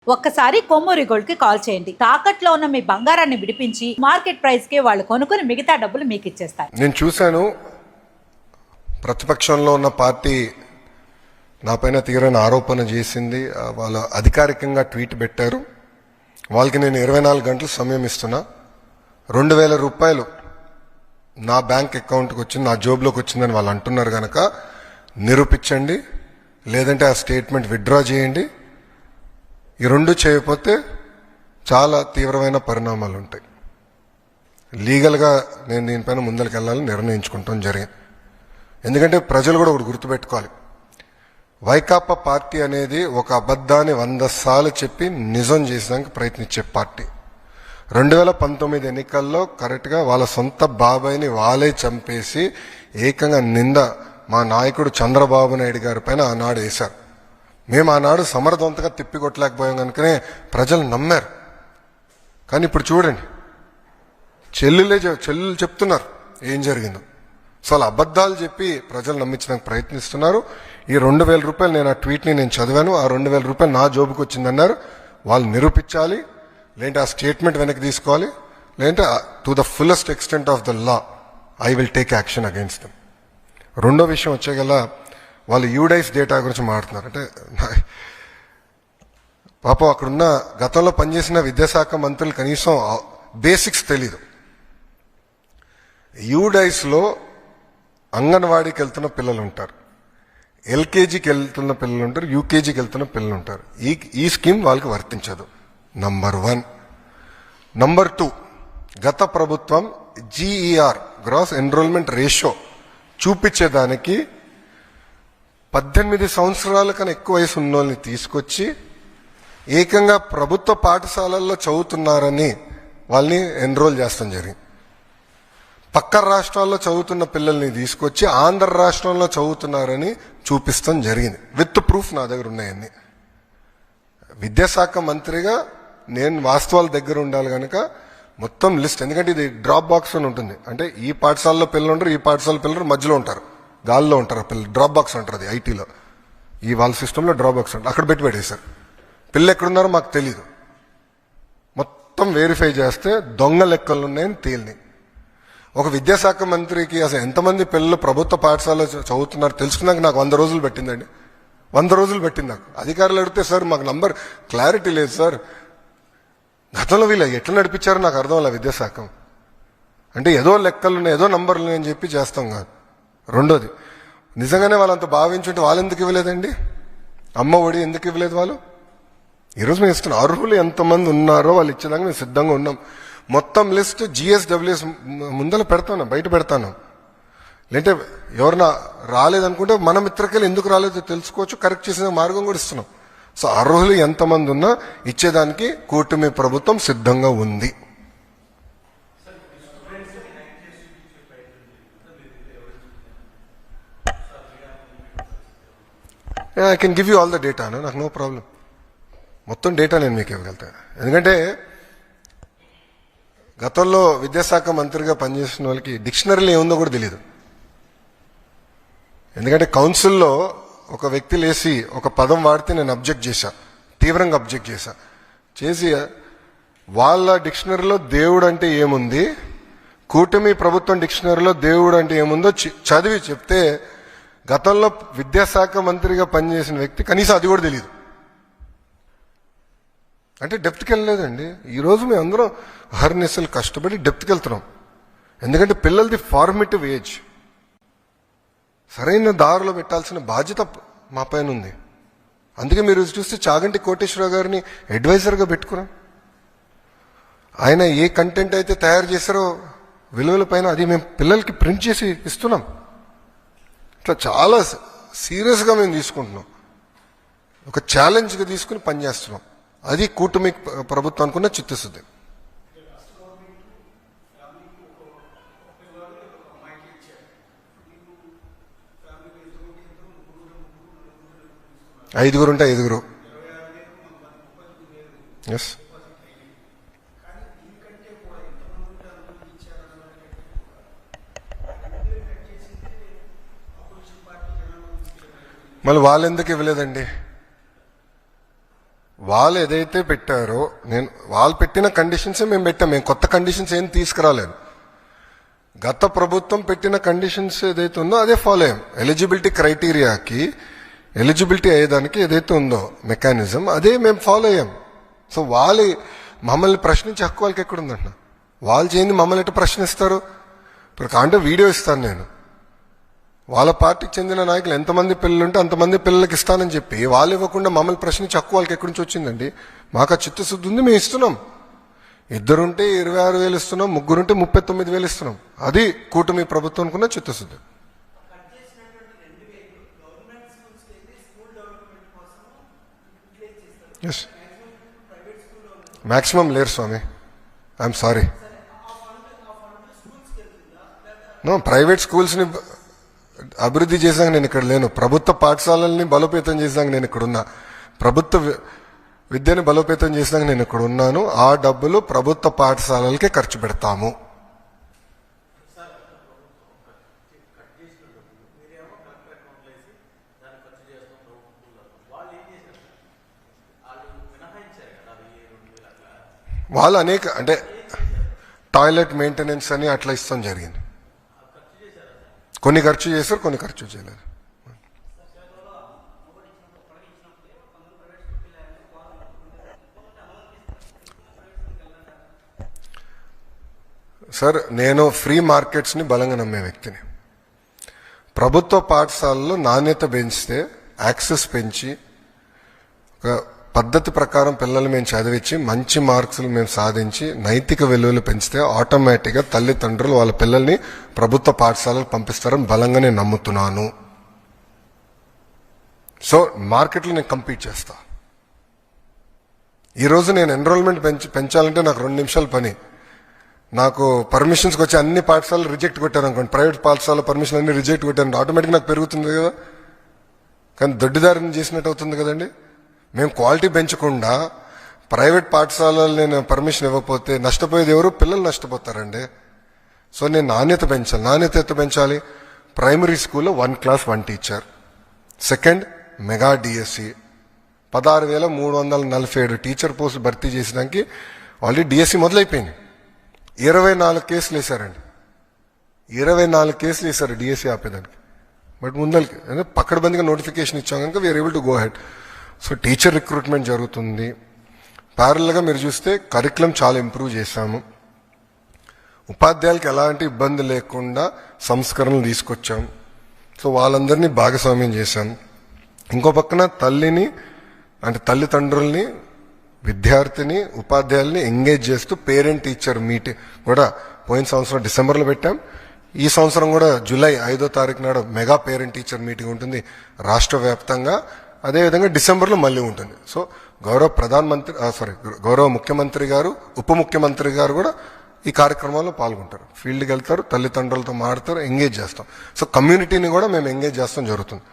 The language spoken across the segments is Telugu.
ఒక్కసారి కొమ్మూరి గోల్డ్ కి కాల్ చేయండి. తాకట్లో ఉన్న మీ బంగారాన్ని విడిపించి మార్కెట్ ప్రైస్ కి వాళ్ళు కొనుక్కుని మిగతా డబ్బులు మీకు ఇచ్చేస్తారు. నేను చూశాను, ప్రతిపక్షంలో ఉన్న పార్టీ నాపైన తీరని ఆరోపణ చేసింది. వాళ్ళు అధికారికంగా ట్వీట్ పెట్టారు. వాళ్ళకి నేను 24 గంటలు సమయం ఇస్తున్నా. 2000 రూపాయలు నా బ్యాంక్ అకౌంట్కి వచ్చింది, నా జోబులోకి వచ్చిందని వాళ్ళు అంటున్నారు కనుక నిరూపించండి, లేదంటే ఆ స్టేట్మెంట్ విత్డ్రా చేయండి. ఈ రెండు చేయకపోతే చాలా తీవ్రమైన పరిణామాలు ఉంటాయి. లీగల్గా నేను దీనిపైన ముందరికి వెళ్ళాలని నిర్ణయించుకుంటాం జరిగింది. ఎందుకంటే ప్రజలు కూడా ఒకటి గుర్తుపెట్టుకోవాలి, వైకాపా పార్టీ అనేది ఒక అబద్ధాన్ని 100 సార్లు చెప్పి నిజం చేసేదానికి ప్రయత్నించే పార్టీ. 2019 ఎన్నికల్లో కరెక్ట్గా వాళ్ళ సొంత బాబాయిని వాళ్ళే చంపేసి ఏకంగా నింద మా నాయకుడు చంద్రబాబు నాయుడు గారి పైన ఆనాడు వేశారు. మేము ఆనాడు సమర్థవంతంగా తిప్పికొట్టలేకపోయాం కనుకనే ప్రజలు నమ్మారు. కానీ ఇప్పుడు చూడండి, చెల్లెలు చెప్తున్నారు ఏం జరిగిందో. సో అలా అబద్ధాలు చెప్పి ప్రజలు నమ్మించడానికి ప్రయత్నిస్తున్నారు. ఈ 2000 రూపాయలు నేను ఆ ట్వీట్ని నేను చదివాను. ఆ 2000 రూపాయలు నా జోబుకి వచ్చిందన్నారు. వాళ్ళు నిరూపించాలి, లేదంటే ఆ స్టేట్మెంట్ వెనక్కి తీసుకోవాలి, లేదంటే to the fullest extent of the law I will take action against them. రెండో విషయం వచ్చేగల, వాళ్ళు యూడైస్ డేటా గురించి మాట్లాడుతున్నారు. అంటే పాపం అక్కడున్న గతంలో పనిచేసిన విద్యాశాఖ మంత్రులు కనీసం బేసిక్స్ తెలీదు. యూడైస్లో అంగన్వాడీకి వెళ్తున్న పిల్లలు ఉంటారు, ఎల్కేజీకి వెళ్తున్న పిల్లలు ఉంటారు, యూకేజీకి వెళ్తున్న పిల్లలు ఉంటారు. ఈ స్కీమ్ వాళ్ళకి వర్తించదు. నంబర్ 1. నంబర్ 2, గత ప్రభుత్వం GER గ్రాస్ ఎన్రోల్మెంట్ రేషియో చూపించేదానికి 18 సంవత్సరాల కన్నా ఎక్కువ వయసు ఉన్న వాళ్ళని తీసుకొచ్చి ఏకంగా ప్రభుత్వ పాఠశాలల్లో చదువుతున్నారని వాళ్ళని ఎన్రోల్ చేస్తాం జరిగింది. పక్క రాష్ట్రాల్లో చదువుతున్న పిల్లల్ని తీసుకొచ్చి ఆంధ్ర రాష్ట్రంలో చదువుతున్నారని చూపిస్తాం జరిగింది. విత్ ప్రూఫ్ నా దగ్గర ఉన్నాయన్ని. విద్యాశాఖ మంత్రిగా నేను వాస్తవాల దగ్గర ఉండాలి కనుక మొత్తం లిస్ట్, ఎందుకంటే ఇది డ్రాప్ బాక్స్ అని ఉంటుంది. అంటే ఈ పాఠశాలలో పిల్లలు ఉంటారు, ఈ పాఠశాల పిల్లలు మధ్యలో ఉంటారు, గాల్లో ఉంటారు పిల్లలు. డ్రాప్ బాక్స్ అంటారు అది ఐటీలో. ఈ వాళ్ళ సిస్టంలో డ్రాప్ బాక్స్ అంటారు. అక్కడ పెట్టి పెట్టేశారు. పిల్లలు ఎక్కడున్నారో మాకు తెలీదు. మొత్తం వెరిఫై చేస్తే దొంగ లెక్కలు ఉన్నాయని తేలిని. ఒక విద్యాశాఖ మంత్రికి అసలు ఎంతమంది పిల్లలు ప్రభుత్వ పాఠశాలలో చదువుతున్నారు తెలుసుకున్నాక నాకు 100 రోజులు పెట్టిందండి. 100 రోజులు పెట్టింది నాకు. అధికారులు అడిగితే సార్ మాకు నంబర్ క్లారిటీ లేదు సార్, గతంలో వీళ్ళు ఎట్లా నడిపించారో నాకు అర్థం అలా విద్యాశాఖ. అంటే ఏదో లెక్కలు ఉన్నాయి, ఏదో నంబర్లు ఉన్నాయని చెప్పి చేస్తాం కాదు. రెండోది, నిజంగానే వాళ్ళంత భావించుంటే వాళ్ళు ఎందుకు ఇవ్వలేదండి? అమ్మ ఒడి ఎందుకు ఇవ్వలేదు వాళ్ళు? ఈరోజు మేము ఇస్తున్నాం. అర్హులు ఎంతమంది ఉన్నారో వాళ్ళు ఇచ్చేదాకా మేము సిద్ధంగా ఉన్నాం. మొత్తం లిస్ట్ GSWS ముందర పెడతాను, బయట పెడతాను. లేదంటే ఎవరన్నా రాలేదనుకుంటే మన మిత్రకెళ్ళి ఎందుకు రాలేదో తెలుసుకోవచ్చు, కరెక్ట్ చేసిన మార్గం కూడా ఇస్తున్నాం. సో అర్హులు ఎంతమంది ఉన్నా ఇచ్చేదానికి కూటమి ప్రభుత్వం సిద్ధంగా ఉంది. I can give you all the data, నాకు నో ప్రాబ్లం. మొత్తం డేటా నేను మీకు ఇవ్వగలుగుతాను. ఎందుకంటే గతంలో విద్యాశాఖ మంత్రిగా పనిచేసిన వాళ్ళకి డిక్షనరీలో ఏముందో కూడా తెలియదు. ఎందుకంటే కౌన్సిల్లో ఒక వ్యక్తి లేసి ఒక పదం వాడితే నేను అబ్జెక్ట్ చేశా, తీవ్రంగా అబ్జెక్ట్ చేసి వాళ్ళ డిక్షనరీలో దేవుడు అంటే ఏముంది, కూటమి ప్రభుత్వం డిక్షనరీలో దేవుడు అంటే ఏముందో చదివి చెప్తే గతంలో విద్యాశాఖ మంత్రిగా పనిచేసిన వ్యక్తి కనీసం అది కూడా తెలియదు. అంటే డెప్త్కి వెళ్ళలేదండి. ఈరోజు మేము అందరం అహర్నిశలు కష్టపడి డెప్త్కి వెళ్తున్నాం. ఎందుకంటే పిల్లలది ఫార్మేటివ్ ఏజ్, సరైన దారిలో పెట్టాల్సిన బాధ్యత మా పైన ఉంది. అందుకే మీరు చూస్తే చాగంటి కోటేశ్వరరావు గారిని అడ్వైజర్గా పెట్టుకున్నాం. ఆయన ఏ కంటెంట్ అయితే తయారు చేశారో విలువల పైన అది మేము పిల్లలకి ప్రింట్ చేసి ఇస్తున్నాం. ఇట్లా చాలా సీరియస్గా మేము తీసుకుంటున్నాం. ఒక ఛాలెంజ్గా తీసుకుని పనిచేస్తున్నాం. అది కూటమి ప్రభుత్వానికి ఉన్న చిత్తశుద్ధి. ఐదుగురు ఉంటే 5. ఎస్, మళ్ళీ వాళ్ళు ఎందుకు ఇవ్వలేదండి? వాళ్ళు ఏదైతే పెట్టారో వాళ్ళు పెట్టిన కండిషన్సే మేము పెట్టాం. మేము కొత్త కండిషన్స్ ఏం తీసుకురాలేదు. గత ప్రభుత్వం పెట్టిన కండిషన్స్ ఏదైతే ఉందో అదే ఫాలో అయ్యాం. ఎలిజిబిలిటీ క్రైటీరియాకి ఎలిజిబిలిటీ అయ్యేదానికి ఏదైతే ఉందో మెకానిజం అదే మేము ఫాలో అయ్యాం. సో వాళ్ళు మమ్మల్ని ప్రశ్నించే హక్కు వాళ్ళకి ఎక్కడుందంట? వాళ్ళు చేయండి మమ్మల్ని ఎట్లా ప్రశ్నిస్తారు? ఇప్పుడు కాంటే వీడియో ఇస్తాను నేను. వాళ్ళ పార్టీకి చెందిన నాయకులు ఎంతమంది పిల్లలు ఉంటే అంతమంది పిల్లలకి ఇస్తానని చెప్పి వాళ్ళు ఇవ్వకుండా మమ్మల్ని ప్రశ్నించి హక్కు వాళ్ళకి ఎక్కడి నుంచి వచ్చిందండి? మాకు ఆ చిత్తశుద్ధి ఉంది, మేము ఇస్తున్నాం. 2 ఉంటే 26,000 ఇస్తున్నాం, 3 ఉంటే 39,000 ఇస్తున్నాం. అది కూటమి ప్రభుత్వం అనుకున్న చిత్తశుద్ధి. ఎస్, మ్యాక్సిమం లేరు స్వామి. I'm sorry. నో, ప్రైవేట్ స్కూల్స్ని అభివృద్ధి చేశాక నేను ఇక్కడ లేను. ప్రభుత్వ పాఠశాలల్ని బలోపేతం చేశాక నేను ఇక్కడ ఉన్నా. ప్రభుత్వ విద్యని బలోపేతం చేశాక నేను ఇక్కడ ఉన్నాను. ఆ డబ్బులు ప్రభుత్వ పాఠశాలలకే ఖర్చు పెడతాము. వాళ్ళు అనేక అంటే టాయిలెట్ మెయింటెనెన్స్ అని అట్లా ఇస్తాం జరిగింది. కొన్ని ఖర్చు చేశారు, కొన్ని ఖర్చు చేయలేదు. సార్, నేను ఫ్రీ మార్కెట్స్ని బలంగా నమ్మే వ్యక్తిని. ప్రభుత్వ పాఠశాలలో నాణ్యత పెంచితే, యాక్సెస్ పెంచి, ఒక పద్ధతి ప్రకారం పిల్లలు మేము చదివించి మంచి మార్క్స్లు మేము సాధించి నైతిక విలువలు పెంచితే ఆటోమేటిక్గా తల్లిదండ్రులు వాళ్ళ పిల్లల్ని ప్రభుత్వ పాఠశాలకు పంపిస్తారని బలంగా నేను నమ్ముతున్నాను. సో మార్కెట్లో నేను కంపీట్ చేస్తా. ఈరోజు నేను ఎన్రోల్మెంట్ పెంచాలంటే నాకు 2 నిమిషాల పని. నాకు పర్మిషన్స్కి వచ్చి అన్ని పాఠశాలలు రిజెక్ట్ కొట్టాను అనుకోండి, ప్రైవేట్ పాఠశాల పర్మిషన్ అన్ని రిజెక్ట్ కొట్టాను, ఆటోమేటిక్గా నాకు పెరుగుతుంది కదా. కానీ దొడ్డిదారిని చేసినట్టు అవుతుంది కదండి. మేము క్వాలిటీ పెంచకుండా ప్రైవేట్ పాఠశాలలు నేను పర్మిషన్ ఇవ్వకపోతే నష్టపోయేది ఎవరు? పిల్లలు నష్టపోతారండి. సో నేను నాణ్యత పెంచాలి. నాణ్యత ఎంత పెంచాలి? ప్రైమరీ స్కూల్లో 1 class 1 teacher. Second, mega DSC 16,347 teacher పోస్టులు భర్తీ చేసడానికి ఆల్రెడీ డిఎస్సి మొదలైపోయింది. 24 కేసులు వేశారండి. 24 కేసులు వేశారు డిఎస్సి ఆపేదానికి. బట్ ముందరికి పక్కడబందిగా నోటిఫికేషన్ ఇచ్చాం కనుక we're able to go ahead. So teacher recruitment జరుగుతుంది. ప్యారల్గా మీరు చూస్తే కరికులం చాలా ఇంప్రూవ్ చేశాము. ఉపాధ్యాయులకి ఎలాంటి ఇబ్బంది లేకుండా సంస్కరణలు తీసుకొచ్చాం. సో వాళ్ళందరినీ భాగస్వామ్యం చేశాం. ఇంకో పక్కన తల్లిదండ్రుల్ని, విద్యార్థిని, ఉపాధ్యాయుల్ని ఎంగేజ్ చేస్తూ పేరెంట్ టీచర్ మీటింగ్ కూడా పోయిన సంవత్సరం డిసెంబర్లో పెట్టాం. ఈ సంవత్సరం కూడా జూలై 5వ తారీఖు నాడు మెగా పేరెంట్ టీచర్ మీటింగ్ ఉంటుంది రాష్ట్ర వ్యాప్తంగా. అదేవిధంగా డిసెంబర్లో మళ్ళీ ఉంటుంది. సో గౌరవ ముఖ్యమంత్రి గారు, ఉప ముఖ్యమంత్రి గారు కూడా ఈ కార్యక్రమాల్లో పాల్గొంటారు. ఫీల్డ్కి వెళ్తారు, తల్లిదండ్రులతో మాట్లాడతారు, ఎంగేజ్ చేస్తాం. సో కమ్యూనిటీని కూడా మేము ఎంగేజ్ చేస్తాం జరుగుతుంది.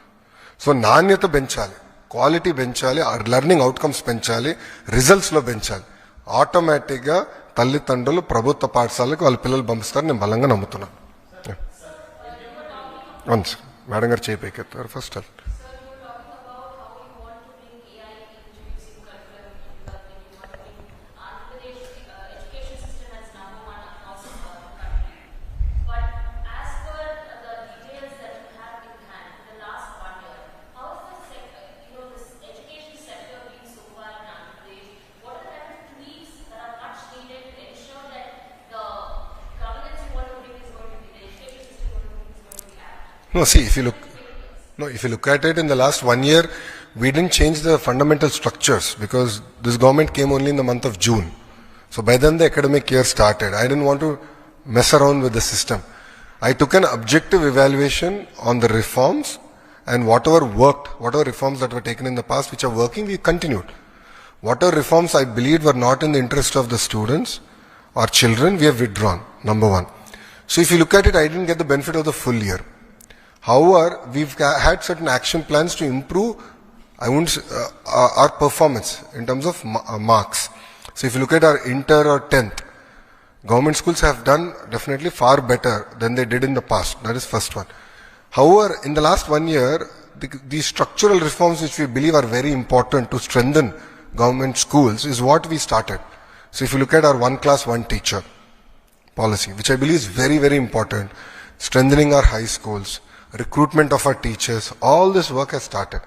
సో నాణ్యత పెంచాలి, క్వాలిటీ పెంచాలి, లెర్నింగ్ అవుట్కమ్స్ పెంచాలి, రిజల్ట్స్లో పెంచాలి. ఆటోమేటిక్గా తల్లిదండ్రులు ప్రభుత్వ పాఠశాలకు వాళ్ళ పిల్లలు పంపిస్తారని నేను బలంగా నమ్ముతున్నాను. మేడం గారు చేయిపోయారు first. No, see, if you look at it in the last 1 year, we didn't change the fundamental structures because this government came only in the month of June. So by then the academic year started. I didn't want to mess around with the system. I took an objective evaluation on the reforms, and whatever worked, whatever reforms that were taken in the past which are working, we continued. Whatever reforms I believed were not in the interest of the students or children, we have withdrawn, number 1. So if you look at it, I didn't get the benefit of the full year. However, we've had certain action plans to improve our performance in terms of marks. So if you look at our inter or 10th, government schools have done definitely far better than they did in the past. That is first one. However, in the last 1 year, these structural reforms which we believe are very important to strengthen government schools is what we started. So if you look at our one class, one teacher policy, which I believe is very, very important, strengthening our high schools, recruitment of our teachers, all this work has started.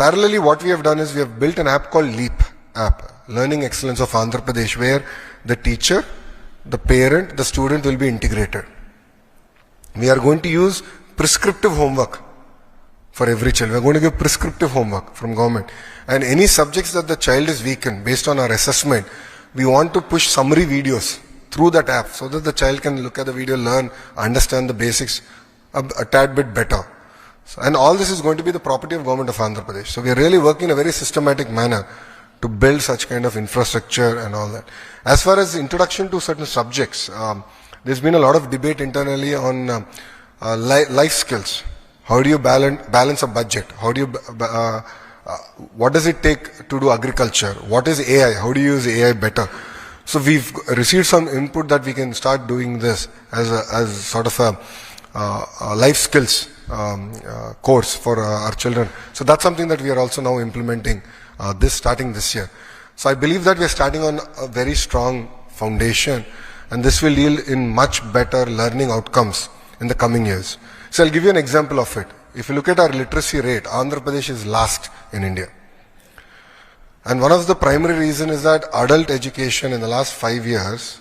Parallelly, what we have done is we have built an app called LEAP app, Learning Excellence of Andhra Pradesh, where the teacher, the parent, the student will be integrated. We are going to use prescriptive homework for every child. We are going to give prescriptive homework from government. And any subjects that the child is weak in, based on our assessment, we want to push summary videos through that app so that the child can look at the video, learn, understand the basics a tad bit better. So, and all this is going to be the property of government of Andhra Pradesh. So we are really working in a very systematic manner to build such kind of infrastructure and all that. As far as introduction to certain subjects, there's been a lot of debate internally on life skills. How do you balance a budget? How do you, what does it take to do agriculture? What is AI? How do you use AI better? So we've received some input that we can start doing this as sort of a life skills course for our children. So that's something that we are also now implementing starting this year. So I believe that we are starting on a very strong foundation, and this will yield in much better learning outcomes in the coming years. So I'll give you an example of it. If you look at our literacy rate, Andhra Pradesh is last in India. And one of the primary reasons is that adult education in the last 5 years,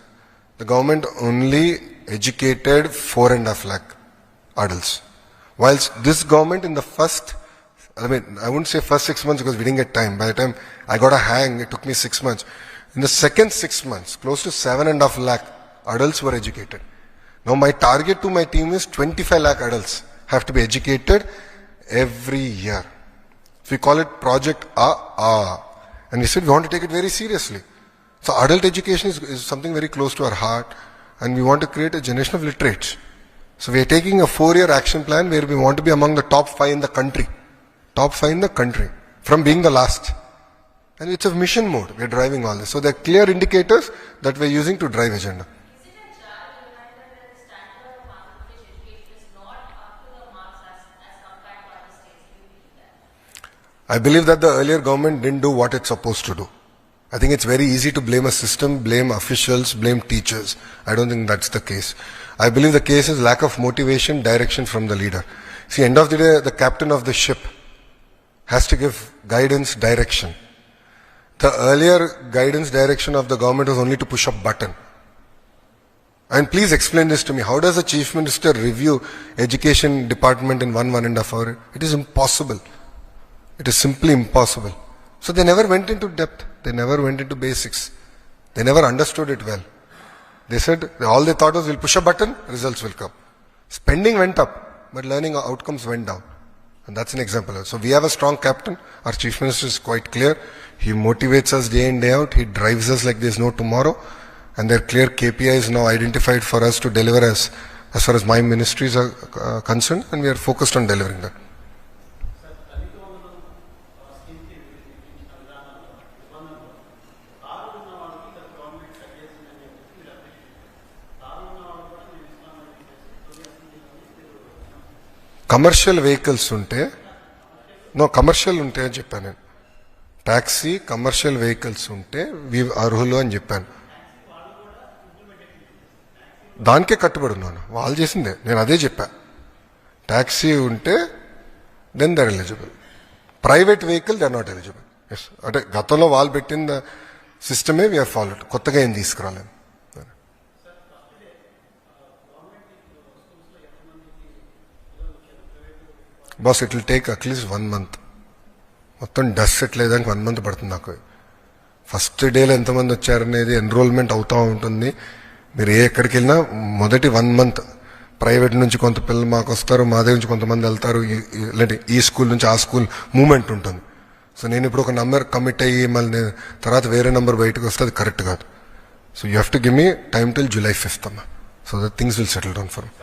the government only educated 4.5 lakh adults. Whilst this government in the I wouldn't say first 6 months because we didn't get time. By the time I got a hang, it took me 6 months. In the second 6 months, close to 7.5 lakh adults were educated. Now my target to my team is 25 lakh adults have to be educated every year. So we call it Project A. And we said we want to take it very seriously. So adult education is something very close to our heart, and we want to create a generation of literates. So we are taking a 4-year action plan where we want to be among the top 5 in the country. Top 5 in the country, from being the last. And it's a mission mode, we are driving all this. So there are clear indicators that we are using to drive agenda. Is it a jarring reminder that the standard of Andhra Pradesh education is not up to the marks as compared to other states? Do you believe that? I believe that the earlier government didn't do what it's supposed to do. I think it's very easy to blame a system, blame officials, blame teachers. I don't think that's the case. I believe the case is lack of motivation, direction from the leader. See, end of the day, the captain of the ship has to give guidance, direction. The earlier guidance, direction of the government was only to push a button. And please explain this to me. How does a chief minister review education department in 1.5 hours? It is impossible. It is simply impossible. So they never went into depth. They never went into basics. They never understood it well. They said, all they thought was, we'll push a button, results will come. Spending went up, but learning outcomes went down. And that's an example. So we have a strong captain. Our chief minister is quite clear. He motivates us day in, day out. He drives us like there's no tomorrow. And there are clear KPIs now identified for us to deliver as far as my ministries are concerned. And we are focused on delivering that. Commercial vehicles ఉంటే కమర్షియల్ ఉంటే అని చెప్పాను నేను. ట్యాక్సీ కమర్షియల్ వెహికల్స్ ఉంటే అర్హులు అని చెప్పాను. దానికే కట్టుబడి ఉన్నాను. వాళ్ళు చేసిందే, నేను అదే చెప్పా. ట్యాక్సీ ఉంటే then they're eligible. Private vehicle they are not eligible. Yes, అంటే గతంలో వాళ్ళు పెట్టిన సిస్టమే వీఆర్ ఫాలోడ్. కొత్తగా ఏం తీసుకురాలేదు. Boss it will take at least 1 month. మొత్తం డస్ట్ సెటిల్ అయ్యేదానికి 1 month పడుతుంది నాకు. ఫస్ట్ డేలో ఎంతమంది వచ్చారనేది ఎన్రోల్మెంట్ అవుతూ ఉంటుంది. మీరు ఎక్కడికి వెళ్ళినా మొదటి 1 month ప్రైవేట్ నుంచి కొంత పిల్లలు మాకు వస్తారు, మా దగ్గర నుంచి కొంతమంది వెళ్తారు, ఇలాంటి ఈ స్కూల్ నుంచి ఆ స్కూల్ మూమెంట్ ఉంటుంది. సో నేను ఇప్పుడు ఒక నంబర్ కమిట్ అయ్యి మళ్ళీ తర్వాత వేరే నెంబర్ బయటకు వస్తే అది కరెక్ట్ కాదు. So you have to give me time till July 5th అమ్మా, so that things will settle down for me.